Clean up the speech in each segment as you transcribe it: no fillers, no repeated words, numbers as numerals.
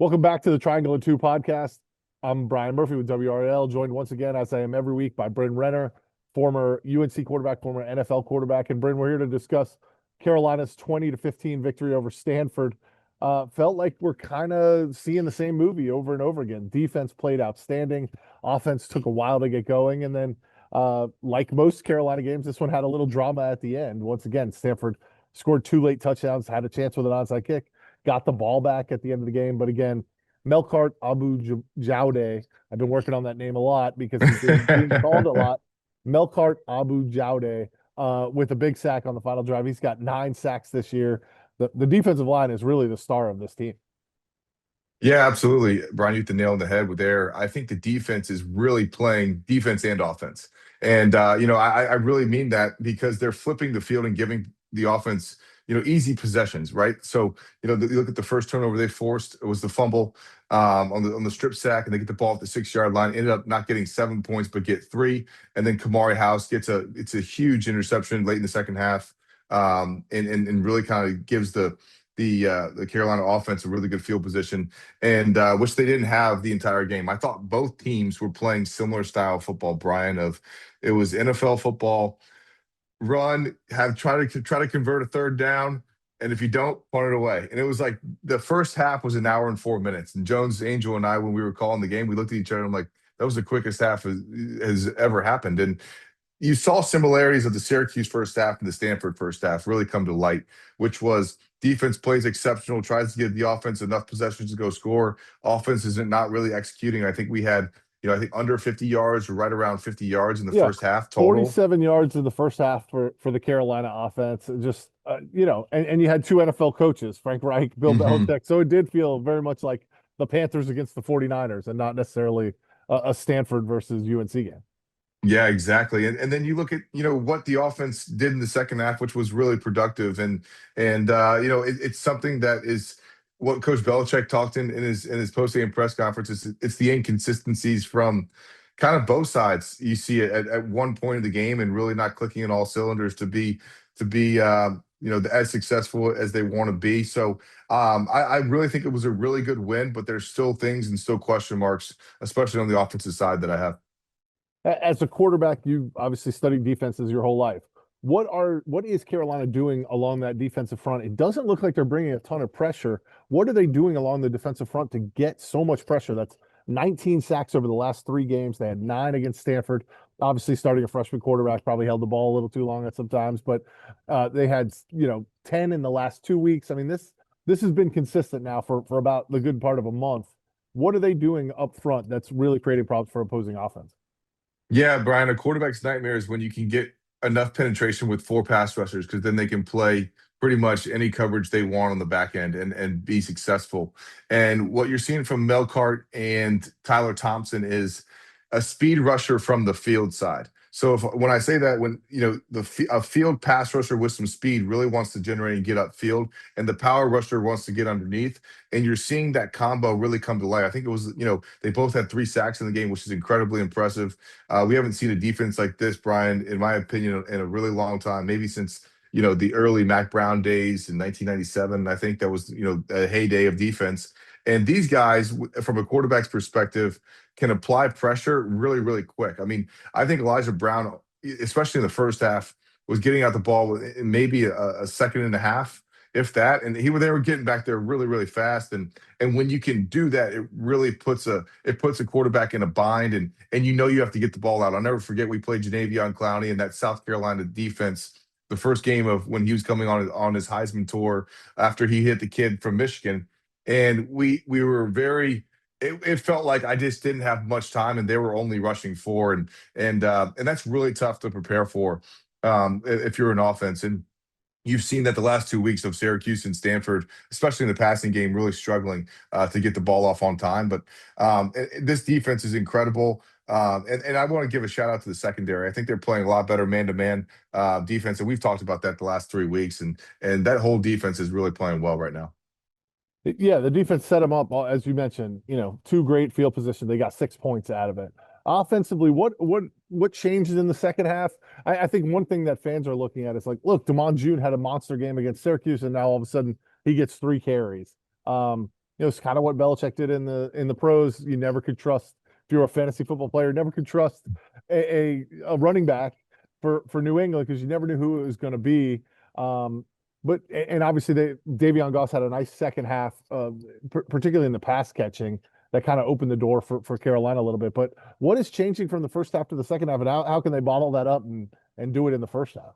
Welcome back to the Triangle and Two podcast. I'm Brian Murphy with WRAL, joined once again, as I am every week, by Bryn Renner, former UNC quarterback, former NFL quarterback. And Bryn, we're here to discuss Carolina's 20-15 victory over Stanford. Felt like we're kind of seeing the same movie over and over again. Defense played outstanding. Offense took a while to get going. And then, like most Carolina games, this one had a little drama at the end. Once again, Stanford scored two late touchdowns, had a chance with an onside kick, got the ball back at the end of the game. But again, Melkart Abu-Jaude, I've been working on that name a lot because he's been being called a lot. Melkart Abu-Jaude with a big sack on the final drive. He's got 9 sacks this year. The defensive line is really the star of this team. Yeah, absolutely. Brian, you hit the nail on the head with there. I think the defense is really playing defense and offense. And, I really mean that because they're flipping the field and giving the offense, easy possessions, right? So, you look at the first turnover they forced, it was the fumble on the strip sack, and they get the ball at the 6-yard line, ended up not getting 7 points, but get 3. And then Kamari House it's a huge interception late in the second half, and really kind of gives the Carolina offense a really good field position, and which they didn't have the entire game. I thought both teams were playing similar style football, Brian. It was NFL football, run, try to convert a third down, and if you don't, punt it away. And it was like the first half was an hour and 4 minutes. And Jones, Angel, and I, when we were calling the game, we looked at each other and I'm like, that was the quickest half has ever happened. And you saw similarities of the Syracuse first half and the Stanford first half really come to light, which was defense plays exceptional, tries to give the offense enough possessions to go score. Offense isn't not really executing. I think we had, I think under 50 yards or right around 50 yards in the first half total. 47 yards in the first half for the Carolina offense. Just, and you had 2 NFL coaches, Frank Reich, Bill Belichick. So it did feel very much like the Panthers against the 49ers and not necessarily a Stanford versus UNC game. Yeah, exactly. And then you look at, what the offense did in the second half, which was really productive. It's something that is what Coach Belichick talked in his post-game press conference. It's the inconsistencies from kind of both sides. You see it at one point of the game and really not clicking in all cylinders to be as successful as they want to be. So I really think it was a really good win, but there's still things and still question marks, especially on the offensive side, that I have. As a quarterback, you obviously studied defenses your whole life. What is Carolina doing along that defensive front? It doesn't look like they're bringing a ton of pressure. What are they doing along the defensive front to get so much pressure? That's 19 sacks over the last 3 games. They had 9 against Stanford. Obviously, starting a freshman quarterback probably held the ball a little too long at some times, but they had 10 in the last 2 weeks. I mean, this has been consistent now for about the good part of a month. What are they doing up front that's really creating problems for opposing offense? Yeah, Brian, a quarterback's nightmare is when you can get enough penetration with 4 pass rushers, because then they can play pretty much any coverage they want on the back end and be successful. And what you're seeing from Melkart and Tyler Thompson is a speed rusher from the field side. So when I say that, when a field pass rusher with some speed really wants to generate and get upfield, and the power rusher wants to get underneath, and you're seeing that combo really come to light. I think it was they both had 3 sacks in the game, which is incredibly impressive. We haven't seen a defense like this, Brian, in my opinion, in a really long time, maybe since the early Mac Brown days in 1997. I think that was a heyday of defense. And these guys, from a quarterback's perspective, can apply pressure really, really quick. I mean, I think Elijah Brown, especially in the first half, was getting out the ball in maybe a second and a half, if that. And they were getting back there really, really fast. And when you can do that, it really puts a quarterback in a bind. And you have to get the ball out. I'll never forget, we played Janavion Clowney in that South Carolina defense, the first game of when he was coming on his Heisman tour after he hit the kid from Michigan. And we were very. It felt like I just didn't have much time, and they were only rushing 4, and that's really tough to prepare for if you're an offense. And you've seen that the last 2 weeks of Syracuse and Stanford, especially in the passing game, really struggling to get the ball off on time. But this defense is incredible. And I want to give a shout out to the secondary. I think they're playing a lot better man-to-man defense, and we've talked about that the last 3 weeks. And that whole defense is really playing well right now. Yeah, the defense set them up, as you mentioned, 2 great field positions. They got 6 points out of it. Offensively, what changes in the second half? I think one thing that fans are looking at is like, look, Damon June had a monster game against Syracuse, and now all of a sudden he gets 3 carries. It's kind of what Belichick did in the pros. You never could trust if you're a fantasy football player, never could trust a running back for New England because you never knew who it was going to be. But and obviously Davion Goss had a nice second half, particularly in the pass catching that kind of opened the door for Carolina a little bit. But what is changing from the first half to the second half, and how can they bottle that up and do it in the first half?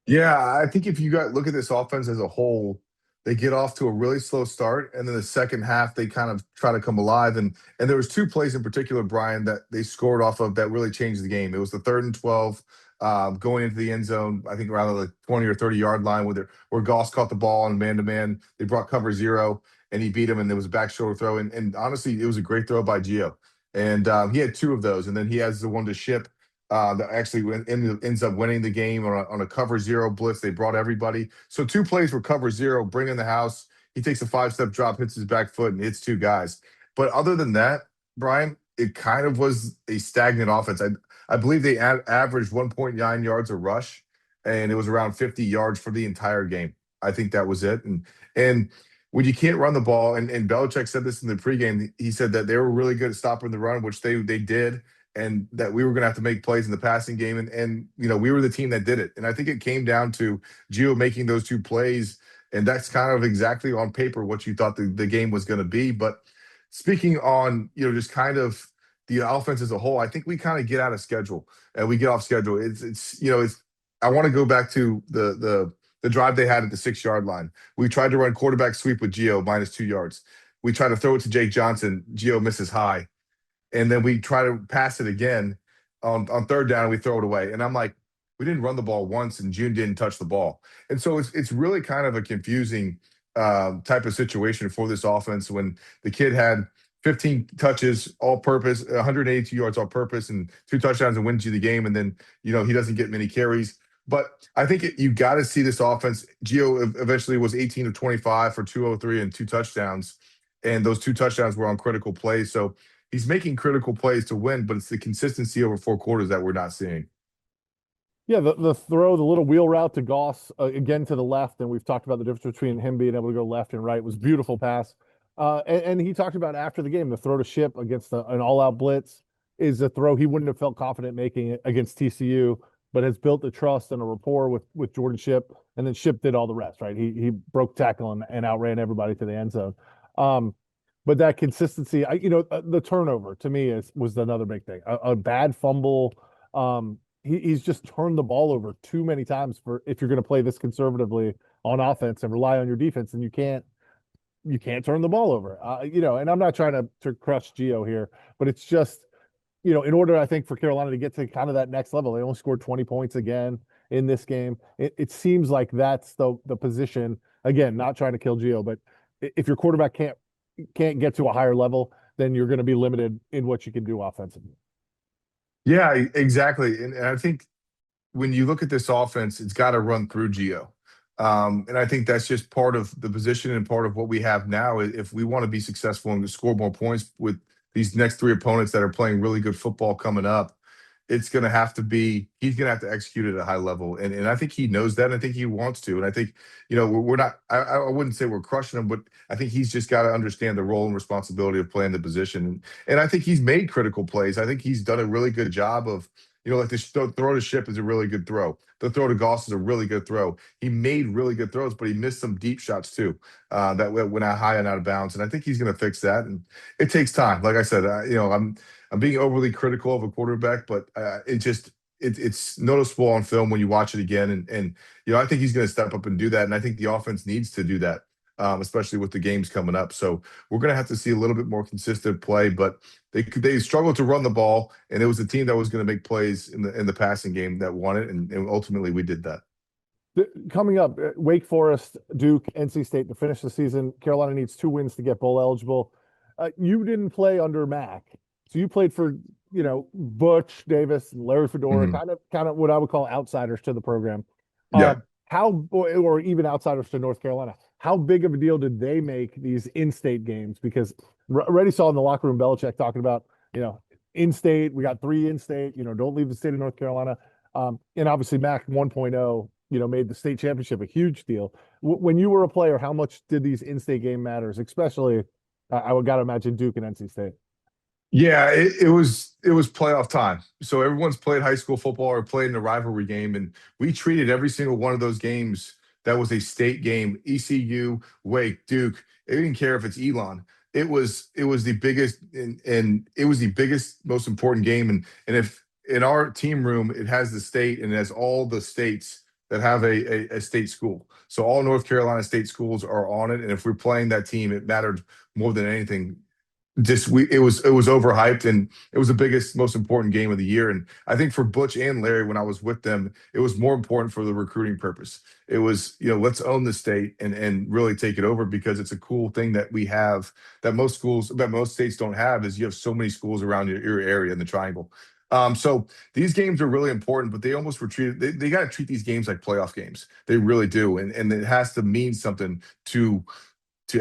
Yeah, I think if you got look at this offense as a whole, they get off to a really slow start, and then the second half they kind of try to come alive. And there was two plays in particular, Brian, that they scored off of that really changed the game. It was the 3rd and 12, going into the end zone, I think around the 20 or 30 yard line, where Goss caught the ball and man to man. They brought cover zero, and he beat him, and there was a back shoulder throw. And honestly, it was a great throw by Gio. And he had two of those, and then he has the one to Ship that actually ends up winning the game on a cover zero blitz. They brought everybody. So two plays for cover zero, bring in the house. He takes a 5-step drop, hits his back foot, and hits two guys. But other than that, Brian, it kind of was a stagnant offense. I believe they averaged 1.9 yards a rush, and it was around 50 yards for the entire game. I think that was it. And when you can't run the ball, and Belichick said this in the pregame, he said that they were really good at stopping the run, which they did, and that we were going to have to make plays in the passing game. And we were the team that did it. And I think it came down to Gio making those two plays. And that's kind of exactly on paper what you thought the game was going to be. But speaking on, just kind of the offense as a whole, I think we kind of get out of schedule and we get off schedule. I want to go back to the drive they had at the 6-yard line. We tried to run quarterback sweep with Gio -2 yards. We tried to throw it to Jake Johnson. Gio misses high. And then we try to pass it again on 3rd down, and we throw it away. And I'm like, we didn't run the ball once, and June didn't touch the ball. And so it's really kind of a confusing type of situation for this offense when the kid had 15 touches all purpose, 182 yards all purpose, and 2 touchdowns and wins you the game. And then, he doesn't get many carries. But I think you got to see this offense. Gio eventually was 18 of 25 for 203 and 2 touchdowns. And those 2 touchdowns were on critical plays. So he's making critical plays to win, but it's the consistency over 4 quarters that we're not seeing. Yeah, the throw, the little wheel route to Goss, again to the left, and we've talked about the difference between him being able to go left and right. It was a beautiful pass. And he talked about after the game, the throw to Ship against an all-out blitz is a throw he wouldn't have felt confident making against TCU, but has built the trust and a rapport with Jordan Ship, and then Ship did all the rest, right? He broke tackle and outran everybody to the end zone. But that consistency, the turnover to me was another big thing. A bad fumble. He's just turned the ball over too many times for if you're going to play this conservatively on offense and rely on your defense, and you can't turn the ball over. And I'm not trying to crush Gio here, but it's just, in order, I think, for Carolina to get to kind of that next level, they only scored 20 points again in this game. It seems like that's the position. Again, not trying to kill Gio, but if your quarterback can't get to a higher level, then you're going to be limited in what you can do offensively. Yeah, exactly. And I think when you look at this offense, it's got to run through Gio. And I think that's just part of the position and part of what we have now. If we want to be successful and score more points with these next 3 opponents that are playing really good football coming up, it's going to have to be, he's going to have to execute at a high level. And I think he knows that. And I think he wants to. And I think, we're not, I wouldn't say we're crushing him, but I think he's just got to understand the role and responsibility of playing the position. And I think he's made critical plays. I think he's done a really good job of, like the throw to Ship is a really good throw. The throw to Goss is a really good throw. He made really good throws, but he missed some deep shots too that went out high and out of bounds. And I think he's going to fix that. And it takes time. Like I said, I'm being overly critical of a quarterback, but it's noticeable on film when you watch it again. And I think he's going to step up and do that. And I think the offense needs to do that, especially with the games coming up. So we're going to have to see a little bit more consistent play, but they struggled to run the ball, and it was the team that was going to make plays in the passing game that won it, and ultimately we did that. Coming up, Wake Forest, Duke, NC State to finish the season. Carolina needs 2 wins to get bowl eligible. You didn't play under Mac, so you played for Butch Davis and Larry Fedora, kind of what I would call outsiders to the program. Yeah. Or even outsiders to North Carolina. How big of a deal did they make these in-state games? Because already saw in the locker room Belichick talking about, in-state, we got 3 in-state, don't leave the state of North Carolina. And obviously Mac 1.0 made the state championship a huge deal. When you were a player, how much did these in-state game matters, especially I would got to imagine Duke and NC State. Yeah, it was playoff time. So everyone's played high school football or played in a rivalry game, and we treated every single one of those games that was a state game. ECU, Wake, Duke. They didn't care if it's Elon. It was the biggest and it was the biggest, most important game. And if in our team room it has the state and it has all the states that have a state school. So all North Carolina state schools are on it. And if we're playing that team, it mattered more than anything. Just we it was overhyped, and it was the biggest, most important game of the year. And I think for Butch and Larry, when I was with them, it was more important for the recruiting purpose. It was, let's own the state and really take it over, because it's a cool thing that we have that most states don't have, is you have so many schools around your area in the triangle. So these games are really important, but they almost were treated, they got to treat these games like playoff games. They really do. And it has to mean something to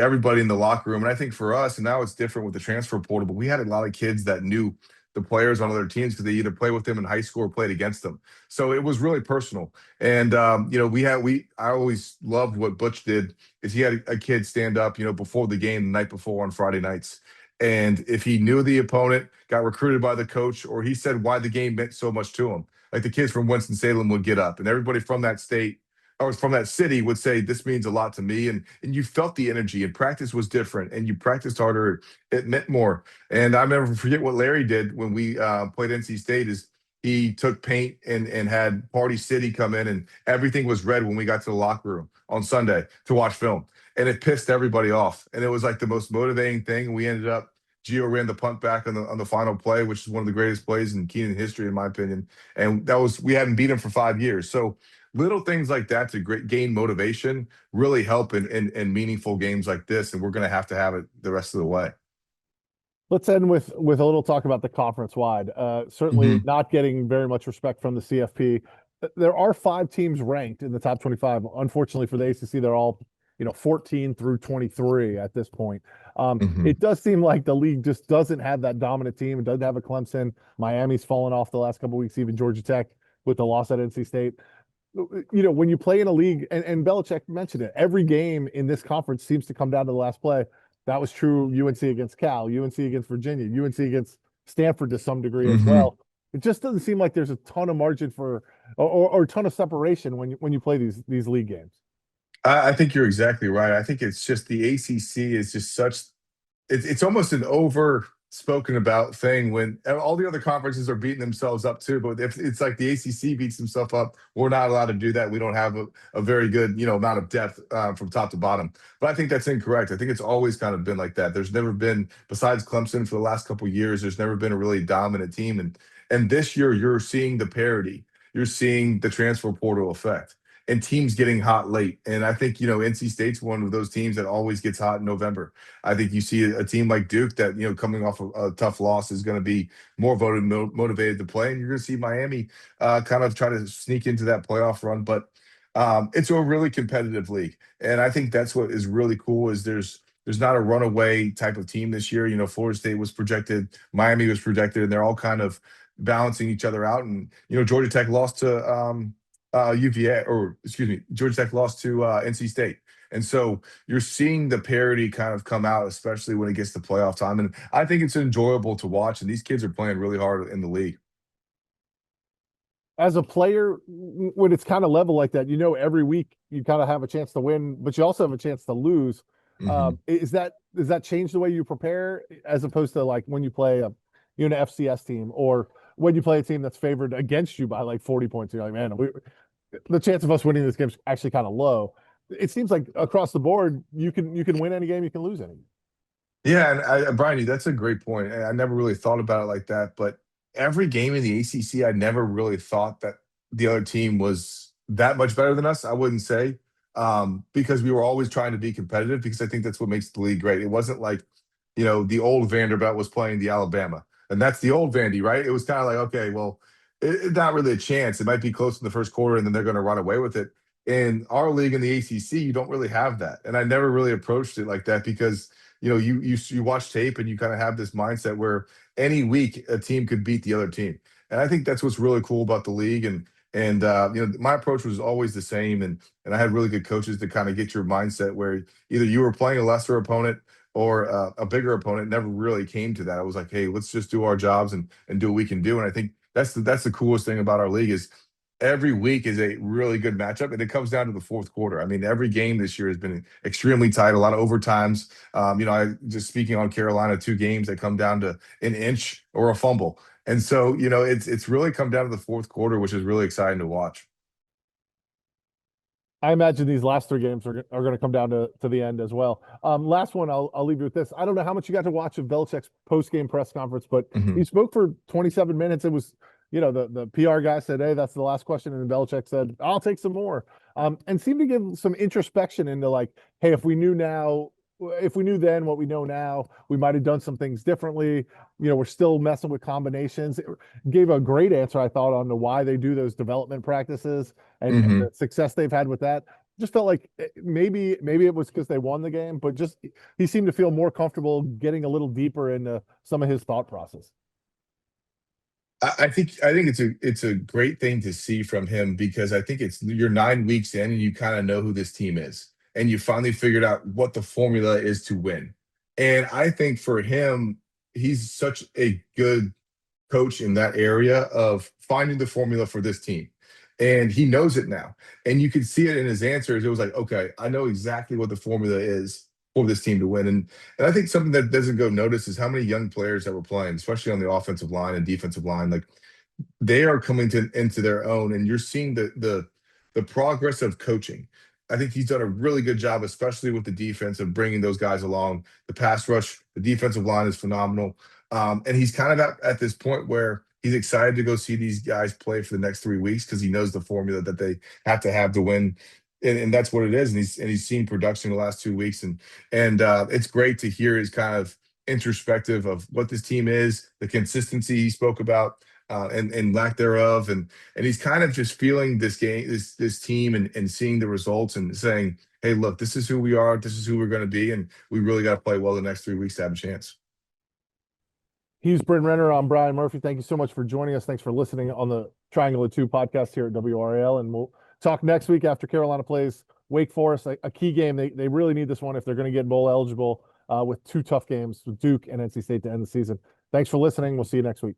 everybody in the locker room. And I think for us, and now it's different with the transfer portal, but we had a lot of kids that knew the players on other teams because they either played with them in high school or played against them. So it was really personal. And I always loved what Butch did, is he had a kid stand up, before the game the night before on Friday nights. And if he knew the opponent, got recruited by the coach, or he said why the game meant so much to him, like the kids from Winston-Salem would get up, and everybody from that state or from that city would say, this means a lot to me. And you felt the energy, and practice was different, and you practiced harder. It meant more. And I never forget what Larry did when we played NC State, is he took paint and had Party City come in, and everything was red when we got to the locker room on Sunday to watch film. And it pissed everybody off. And it was like the most motivating thing. We ended up, Gio ran the punt back on the final play, which is one of the greatest plays in Keenan history, in my opinion. And we hadn't beat him for 5 years. So little things like that to gain motivation really help in meaningful games like this. And we're going to have it the rest of the way. Let's end with a little talk about the conference wide. Certainly Mhm. not getting very much respect from the CFP. There are 5 teams ranked in the top 25. Unfortunately for the ACC, they're all 14 through 23 at this point. Mhm. It does seem like the league just doesn't have that dominant team. It doesn't have a Clemson. Miami's fallen off the last couple of weeks. Even Georgia Tech with the loss at NC State. When you play in a league, and Belichick mentioned it, every game in this conference seems to come down to the last play. That was true UNC against Cal, UNC against Virginia, UNC against Stanford to some degree as Mhm. well. It just doesn't seem like there's a ton of margin or a ton of separation when you play these league games. I think you're exactly right. I think it's just the ACC is just such, it's almost an over spoken about thing when all the other conferences are beating themselves up too. But if it's like the ACC beats himself up, we're not allowed to do that. We don't have a very good, amount of depth from top to bottom. But I think that's incorrect. I think it's always kind of been like that. There's never been, besides Clemson for the last couple of years, there's never been a really dominant team. And this year you're seeing the parity. You're seeing the transfer portal effect and teams getting hot late. And I think, NC State's one of those teams that always gets hot in November. I think you see a team like Duke that, coming off a tough loss is going to be more motivated to play. And you're going to see Miami kind of try to sneak into that playoff run. But it's a really competitive league. And I think that's what is really cool is there's not a runaway type of team this year. Florida State was projected, Miami was projected, and they're all kind of balancing each other out. And, Georgia Tech lost to UVA, or excuse me, Georgia Tech lost to NC State. And so you're seeing the parity kind of come out, especially when it gets to playoff time. And I think it's enjoyable to watch. And these kids are playing really hard in the league. As a player, when it's kind of level like that, every week you kind of have a chance to win, but you also have a chance to lose. Hmm. Does that change the way you prepare as opposed to like when you play an FCS team, or when you play a team that's favored against you by like 40 points? You're like, man, the chance of us winning this game is actually kind of low. It seems like across the board, you can win any game, you can lose any. Yeah, and Brian, that's a great point. I never really thought about it like that. But every game in the ACC, I never really thought that the other team was that much better than us. I wouldn't say, because we were always trying to be competitive. Because I think that's what makes the league great. It wasn't like, the old Vanderbilt was playing the Alabama, and that's the old Vandy, right? It was kind of like, okay, well, it's not really a chance. It might be close in the first quarter, and then they're going to run away with it. In our league in the ACC, you don't really have that, and I never really approached it like that because you watch tape and you kind of have this mindset where any week a team could beat the other team. And I think that's what's really cool about the league. And my approach was always the same, and I had really good coaches to kind of get your mindset where either you were playing a lesser opponent or a bigger opponent. Never really came to that. I was like, hey, let's just do our jobs and do what we can do. And I think that's the coolest thing about our league is every week is a really good matchup, and it comes down to the fourth quarter. I mean, every game this year has been extremely tight, a lot of overtimes. I just speaking on Carolina, 2 games that come down to an inch or a fumble. And so, it's really come down to the fourth quarter, which is really exciting to watch. I imagine these last 3 games are going to come down to the end as well. Last one, I'll leave you with this. I don't know how much you got to watch of Belichick's post game press conference, but he Mhm. spoke for 27 minutes. It was, the PR guy said, "Hey, that's the last question," and then Belichick said, "I'll take some more," and seemed to give some introspection into like, "Hey, if we knew then what we know now, we might have done some things differently. We're still messing with combinations." It gave a great answer, I thought, on to why they do those development practices and the Mhm. success they've had with that. Just felt like maybe it was because they won the game, but just he seemed to feel more comfortable getting a little deeper into some of his thought process. I think it's a great thing to see from him because I think it's you're 9 weeks in and you kind of know who this team is, and you finally figured out what the formula is to win. And I think for him, he's such a good coach in that area of finding the formula for this team. And he knows it now. And you could see it in his answers. It was like, okay, I know exactly what the formula is for this team to win. And I think something that doesn't go noticed is how many young players that were playing, especially on the offensive line and defensive line. Like they are coming into their own, and you're seeing the progress of coaching. I think he's done a really good job, especially with the defense, of bringing those guys along. The pass rush, the defensive line is phenomenal, and he's kind of at this point where he's excited to go see these guys play for the next 3 weeks because he knows the formula that they have to win. And that's what it is. And he's seen production the last 2 weeks, and it's great to hear his kind of introspective of what this team is, the consistency he spoke about, and lack thereof, and he's kind of just feeling this game, this team, and seeing the results and saying, "Hey, look, this is who we are. This is who we're going to be, and we really got to play well the next 3 weeks to have a chance." He's Bryn Renner. I'm Brian Murphy. Thank you so much for joining us. Thanks for listening on the Triangle of Two podcast here at WRAL. And we'll talk next week after Carolina plays Wake Forest, a key game. They really need this one if they're going to get bowl eligible with 2 tough games with Duke and NC State to end the season. Thanks for listening. We'll see you next week.